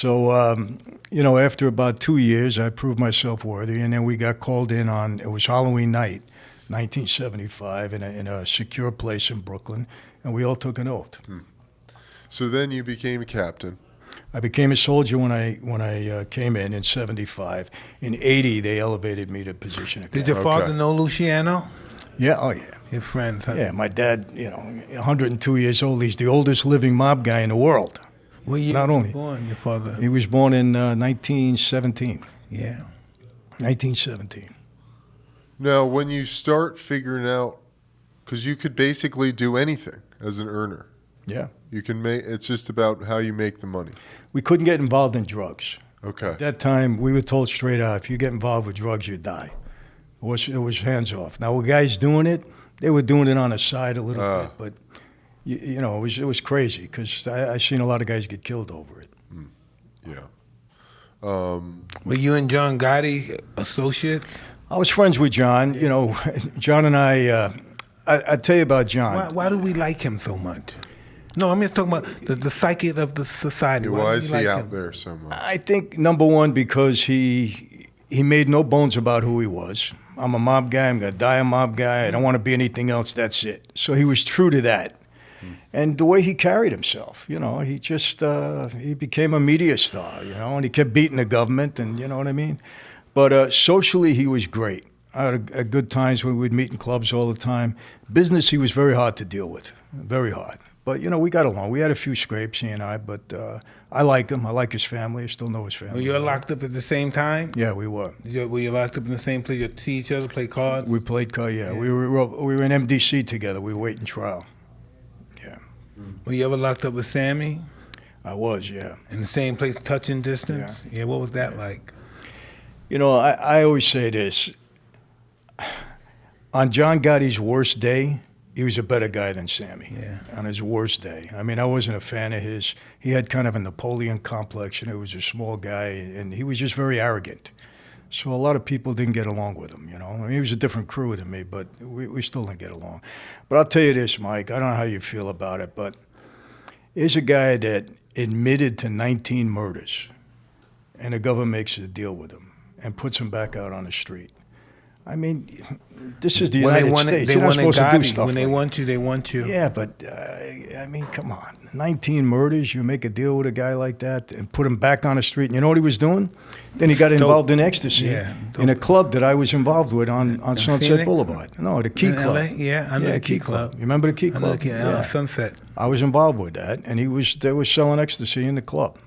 So, after about 2 years, I proved myself worthy, and then we got called in on, it was Halloween night, 1975, in a secure place in Brooklyn, and we all took an oath. So then you became a captain. I became a soldier when I came in '75. In '80, they elevated me to position of Did captain. your father know Luciano? Yeah, oh yeah. Your friends, huh? Yeah, my dad, 102 years old. He's the oldest living mob guy in the world. Where you Not only born, your father? He was born in 1917. Yeah. 1917. Now, when you start figuring out, because you could basically do anything as an earner. Yeah. You can make. It's just about how you make the money. We couldn't get involved in drugs. Okay. At that time, we were told straight out, if you get involved with drugs, you die. It was hands off. Now, with guys doing it, they were doing it on the side a little bit, but it was crazy because I seen a lot of guys get killed over it. Yeah. Were you and John Gotti associates? I was friends with John. John and I tell you about John. Why do we like him so much? No, I'm just talking about the psyche of the society. Yeah, why is he out there so much? I think, number one, because he made no bones about who he was. I'm a mob guy. I'm going to die a mob guy. I don't want to be anything else. That's it. So he was true to that. And the way he carried himself, he just, he became a media star, and he kept beating the government, and you know what I mean? But socially, he was great. I had a good times when we would meet in clubs all the time. Business, he was very hard to deal with, very hard. But, we got along. We had a few scrapes, he and I, but I like him. I like his family. I still know his family. Were you all locked up at the same time? Yeah, we were. Were you locked up in the same place? You see each other, play cards? We played cards, yeah. We were in MDC together. We were waiting trial. Yeah. Were you ever locked up with Sammy? I was, yeah. In the same place, touching distance? Yeah, what was that like? I always say this. On John Gotti's worst day, he was a better guy than Sammy. Yeah. On his worst day. I mean, I wasn't a fan of his. He had kind of a Napoleon complex, and he was a small guy, and he was just very arrogant. So a lot of people didn't get along with him, I mean, he was a different crew than me, but we still didn't get along. But I'll tell you this, Mike, I don't know how you feel about it, but here's a guy that admitted to 19 murders, and the government makes a deal with him and puts him back out on the street. I mean, this is the United States. You're not supposed to do stuff when they want you, they want you. Yeah, but, I mean, come on. 19 murders, you make a deal with a guy like that and put him back on the street. And you know what he was doing? Then he got involved in ecstasy in a club that I was involved with on Sunset Phoenix? Boulevard. No, the Key In Club. LA? Yeah, I know the Key Club. You remember the Key Club? Sunset. I was involved with that, and they were selling ecstasy in the club.